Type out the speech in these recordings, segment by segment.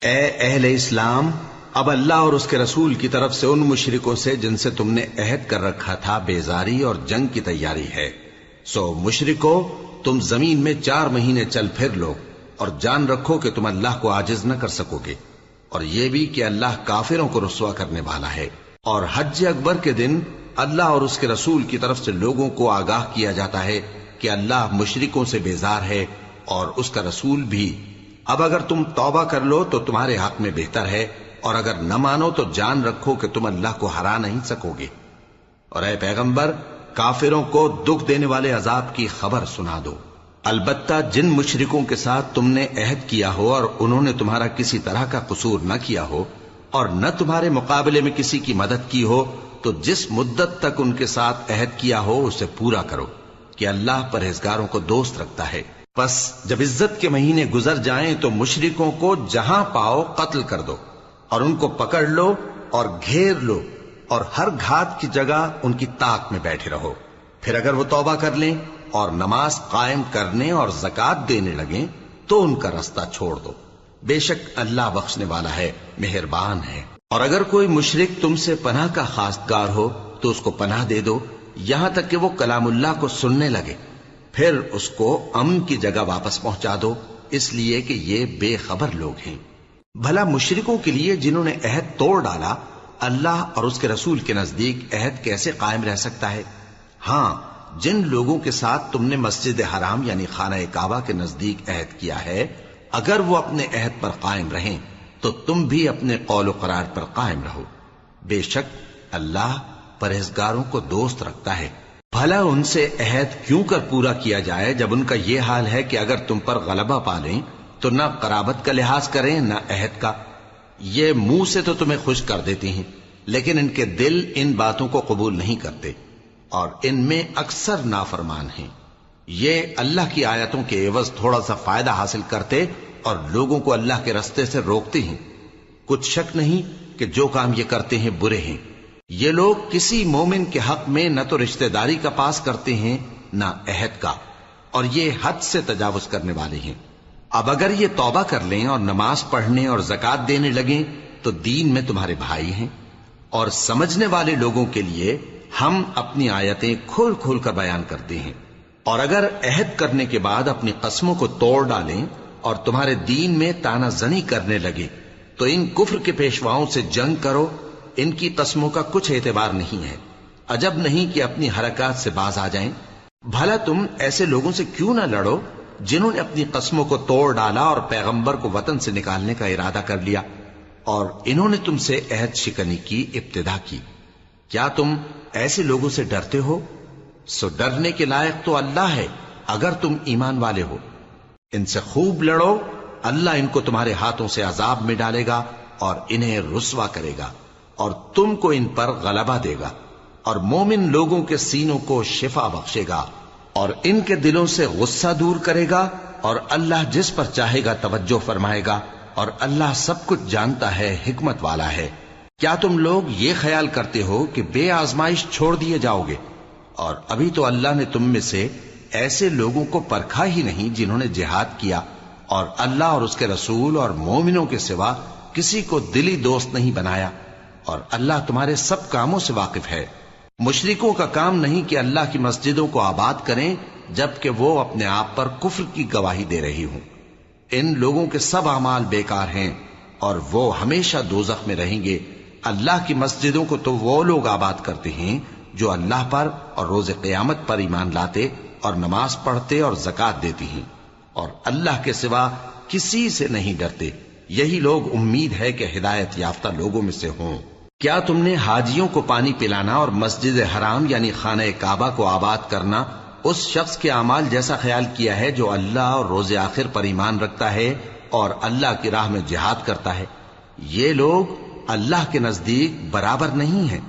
اے اہل اسلام، اب اللہ اور اس کے رسول کی طرف سے ان مشرکوں سے جن سے تم نے عہد کر رکھا تھا بیزاری اور جنگ کی تیاری ہے۔ سو مشرکو، تم زمین میں 4 مہینے چل پھر لو اور جان رکھو کہ تم اللہ کو عاجز نہ کر سکو گے، اور یہ بھی کہ اللہ کافروں کو رسوا کرنے والا ہے۔ اور حج اکبر کے دن اللہ اور اس کے رسول کی طرف سے لوگوں کو آگاہ کیا جاتا ہے کہ اللہ مشرکوں سے بیزار ہے اور اس کا رسول بھی۔ اب اگر تم توبہ کر لو تو تمہارے حق میں بہتر ہے، اور اگر نہ مانو تو جان رکھو کہ تم اللہ کو ہرا نہیں سکو گے۔ اور اے پیغمبر، کافروں کو دکھ دینے والے عذاب کی خبر سنا دو۔ البتہ جن مشرکوں کے ساتھ تم نے عہد کیا ہو اور انہوں نے تمہارا کسی طرح کا قصور نہ کیا ہو اور نہ تمہارے مقابلے میں کسی کی مدد کی ہو، تو جس مدت تک ان کے ساتھ عہد کیا ہو اسے پورا کرو، کہ اللہ پرہیزگاروں کو دوست رکھتا ہے۔ پس جب عزت کے مہینے گزر جائیں تو مشرکوں کو جہاں پاؤ قتل کر دو، اور ان کو پکڑ لو اور گھیر لو، اور ہر گھات کی جگہ ان کی طاق میں بیٹھے رہو۔ پھر اگر وہ توبہ کر لیں اور نماز قائم کرنے اور زکوٰۃ دینے لگیں تو ان کا رستہ چھوڑ دو، بے شک اللہ بخشنے والا ہے، مہربان ہے۔ اور اگر کوئی مشرک تم سے پناہ کا خواستگار ہو تو اس کو پناہ دے دو، یہاں تک کہ وہ کلام اللہ کو سننے لگے، پھر اس کو امن کی جگہ واپس پہنچا دو، اس لیے کہ یہ بے خبر لوگ ہیں۔ بھلا مشرکوں کے لیے جنہوں نے عہد توڑ ڈالا، اللہ اور اس کے رسول کے نزدیک عہد کیسے قائم رہ سکتا ہے؟ ہاں، جن لوگوں کے ساتھ تم نے مسجد حرام یعنی خانہ کعبہ کے نزدیک عہد کیا ہے، اگر وہ اپنے عہد پر قائم رہیں تو تم بھی اپنے قول و قرار پر قائم رہو، بے شک اللہ پرہیزگاروں کو دوست رکھتا ہے۔ بھلا ان سے عہد کیوں کر پورا کیا جائے جب ان کا یہ حال ہے کہ اگر تم پر غلبہ پالیں تو نہ قرابت کا لحاظ کریں نہ عہد کا۔ یہ منہ سے تو تمہیں خوش کر دیتی ہیں، لیکن ان کے دل ان باتوں کو قبول نہیں کرتے، اور ان میں اکثر نافرمان ہیں۔ یہ اللہ کی آیتوں کے عوض تھوڑا سا فائدہ حاصل کرتے اور لوگوں کو اللہ کے رستے سے روکتے ہیں۔ کچھ شک نہیں کہ جو کام یہ کرتے ہیں برے ہیں۔ یہ لوگ کسی مومن کے حق میں نہ تو رشتہ داری کا پاس کرتے ہیں نہ عہد کا، اور یہ حد سے تجاوز کرنے والے ہیں۔ اب اگر یہ توبہ کر لیں اور نماز پڑھنے اور زکوٰۃ دینے لگیں تو دین میں تمہارے بھائی ہیں، اور سمجھنے والے لوگوں کے لیے ہم اپنی آیتیں کھول کھول کر بیان کرتے ہیں۔ اور اگر عہد کرنے کے بعد اپنی قسموں کو توڑ ڈالیں اور تمہارے دین میں طعنہ زنی کرنے لگے تو ان کفر کے پیشواؤں سے جنگ کرو، ان کی قسموں کا کچھ اعتبار نہیں ہے، عجب نہیں کہ اپنی حرکات سے باز آ جائیں۔ بھلا تم ایسے لوگوں سے کیوں نہ لڑو جنہوں نے اپنی قسموں کو توڑ ڈالا اور پیغمبر کو وطن سے نکالنے کا ارادہ کر لیا، اور انہوں نے تم سے عہد شکنی کی ابتدا کی۔ کیا تم ایسے لوگوں سے ڈرتے ہو؟ سو ڈرنے کے لائق تو اللہ ہے اگر تم ایمان والے ہو۔ ان سے خوب لڑو، اللہ ان کو تمہارے ہاتھوں سے عذاب میں ڈالے گا اور انہیں رسوا کرے گا، اور تم کو ان پر غلبہ دے گا، اور مومن لوگوں کے سینوں کو شفا بخشے گا، اور ان کے دلوں سے غصہ دور کرے گا، اور اللہ جس پر چاہے گا توجہ فرمائے گا، اور اللہ سب کچھ جانتا ہے، حکمت والا ہے۔ کیا تم لوگ یہ خیال کرتے ہو کہ بے آزمائش چھوڑ دیے جاؤ گے؟ اور ابھی تو اللہ نے تم میں سے ایسے لوگوں کو پرکھا ہی نہیں جنہوں نے جہاد کیا، اور اللہ اور اس کے رسول اور مومنوں کے سوا کسی کو دلی دوست نہیں بنایا، اور اللہ تمہارے سب کاموں سے واقف ہے۔ مشرکوں کا کام نہیں کہ اللہ کی مسجدوں کو آباد کریں جبکہ وہ اپنے آپ پر کفر کی گواہی دے رہی ہوں۔ ان لوگوں کے سب اعمال بیکار ہیں اور وہ ہمیشہ دوزخ میں رہیں گے۔ اللہ کی مسجدوں کو تو وہ لوگ آباد کرتے ہیں جو اللہ پر اور روز قیامت پر ایمان لاتے اور نماز پڑھتے اور زکوٰۃ دیتی ہیں، اور اللہ کے سوا کسی سے نہیں ڈرتے۔ یہی لوگ امید ہے کہ ہدایت یافتہ لوگوں میں سے ہوں۔ کیا تم نے حاجیوں کو پانی پلانا اور مسجد حرام یعنی خانہ کعبہ کو آباد کرنا اس شخص کے اعمال جیسا خیال کیا ہے جو اللہ اور روز آخر پر ایمان رکھتا ہے اور اللہ کی راہ میں جہاد کرتا ہے؟ یہ لوگ اللہ کے نزدیک برابر نہیں ہیں،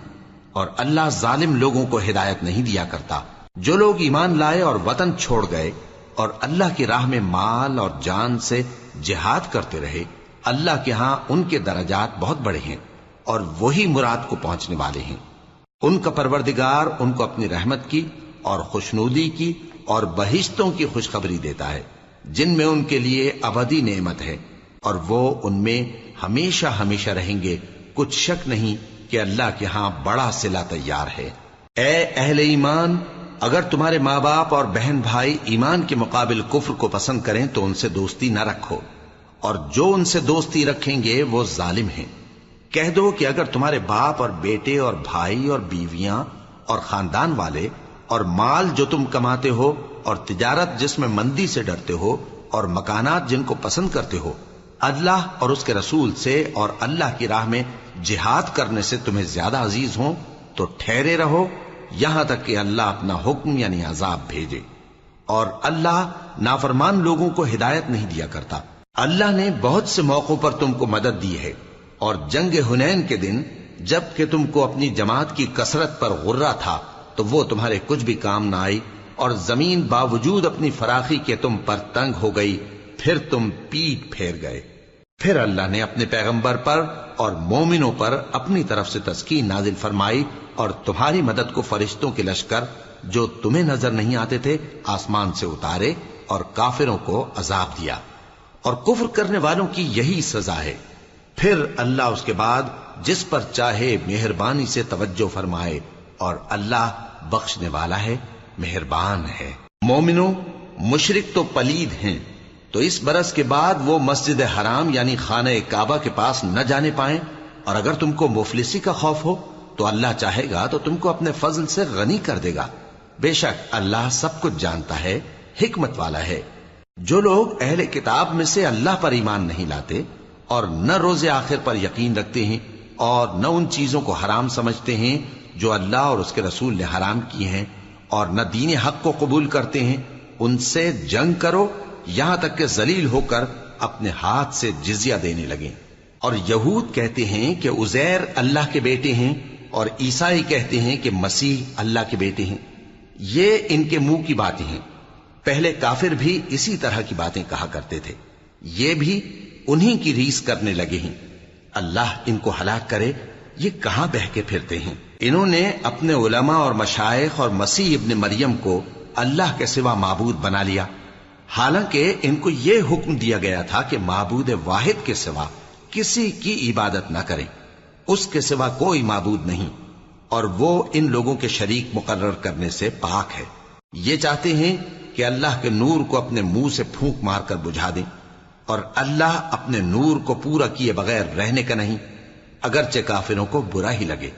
اور اللہ ظالم لوگوں کو ہدایت نہیں دیا کرتا۔ جو لوگ ایمان لائے اور وطن چھوڑ گئے اور اللہ کی راہ میں مال اور جان سے جہاد کرتے رہے، اللہ کے ہاں ان کے درجات بہت بڑے ہیں، اور وہی مراد کو پہنچنے والے ہیں۔ ان کا پروردگار ان کو اپنی رحمت کی اور خوشنودی کی اور بہشتوں کی خوشخبری دیتا ہے جن میں ان کے لیے ابدی نعمت ہے، اور وہ ان میں ہمیشہ ہمیشہ رہیں گے، کچھ شک نہیں کہ اللہ کے ہاں بڑا صلہ تیار ہے۔ اے اہل ایمان، اگر تمہارے ماں باپ اور بہن بھائی ایمان کے مقابل کفر کو پسند کریں تو ان سے دوستی نہ رکھو، اور جو ان سے دوستی رکھیں گے وہ ظالم ہیں۔ کہہ دو کہ اگر تمہارے باپ اور بیٹے اور بھائی اور بیویاں اور خاندان والے اور مال جو تم کماتے ہو اور تجارت جس میں مندی سے ڈرتے ہو اور مکانات جن کو پسند کرتے ہو اللہ اور اس کے رسول سے اور اللہ کی راہ میں جہاد کرنے سے تمہیں زیادہ عزیز ہوں تو ٹھہرے رہو یہاں تک کہ اللہ اپنا حکم یعنی عذاب بھیجے، اور اللہ نافرمان لوگوں کو ہدایت نہیں دیا کرتا۔ اللہ نے بہت سے موقعوں پر تم کو مدد دی ہے، اور جنگ حنین کے دن جب کہ تم کو اپنی جماعت کی کثرت پر غرہ تھا تو وہ تمہارے کچھ بھی کام نہ آئی، اور زمین باوجود اپنی فراخی کے تم پر تنگ ہو گئی، پھر تم پیٹ پھیر گئے۔ پھر اللہ نے اپنے پیغمبر پر اور مومنوں پر اپنی طرف سے تسکین نازل فرمائی، اور تمہاری مدد کو فرشتوں کے لشکر جو تمہیں نظر نہیں آتے تھے آسمان سے اتارے، اور کافروں کو عذاب دیا، اور کفر کرنے والوں کی یہی سزا ہے۔ پھر اللہ اس کے بعد جس پر چاہے مہربانی سے توجہ فرمائے، اور اللہ بخشنے والا ہے، مہربان ہے۔ مومنوں، مشرک تو پلید ہیں، تو اس برس کے بعد وہ مسجد حرام یعنی خانہ کعبہ کے پاس نہ جانے پائیں، اور اگر تم کو مفلسی کا خوف ہو تو اللہ چاہے گا تو تم کو اپنے فضل سے غنی کر دے گا، بے شک اللہ سب کچھ جانتا ہے، حکمت والا ہے۔ جو لوگ اہل کتاب میں سے اللہ پر ایمان نہیں لاتے اور نہ روز آخر پر یقین رکھتے ہیں اور نہ ان چیزوں کو حرام سمجھتے ہیں جو اللہ اور اس کے رسول نے حرام کی ہیں، اور نہ دین حق کو قبول کرتے ہیں، ان سے جنگ کرو یہاں تک کہ ذلیل ہو کر اپنے ہاتھ سے جزیہ دینے لگیں۔ اور یہود کہتے ہیں کہ عزیر اللہ کے بیٹے ہیں، اور عیسائی کہتے ہیں کہ مسیح اللہ کے بیٹے ہیں۔ یہ ان کے منہ کی باتیں ہیں، پہلے کافر بھی اسی طرح کی باتیں کہا کرتے تھے، یہ بھی انہی کی ریس کرنے لگے ہیں۔ اللہ ان کو ہلاک کرے، یہ کہاں بہہ کے پھرتے ہیں۔ انہوں نے اپنے علماء اور مشائخ اور مسیح ابن مریم کو اللہ کے سوا معبود بنا لیا، حالانکہ ان کو یہ حکم دیا گیا تھا کہ معبود واحد کے سوا کسی کی عبادت نہ کریں، اس کے سوا کوئی معبود نہیں، اور وہ ان لوگوں کے شریک مقرر کرنے سے پاک ہے۔ یہ چاہتے ہیں کہ اللہ کے نور کو اپنے منہ سے پھونک مار کر بجھا دیں، اور اللہ اپنے نور کو پورا کیے بغیر رہنے کا نہیں، اگرچہ کافروں کو برا ہی لگے۔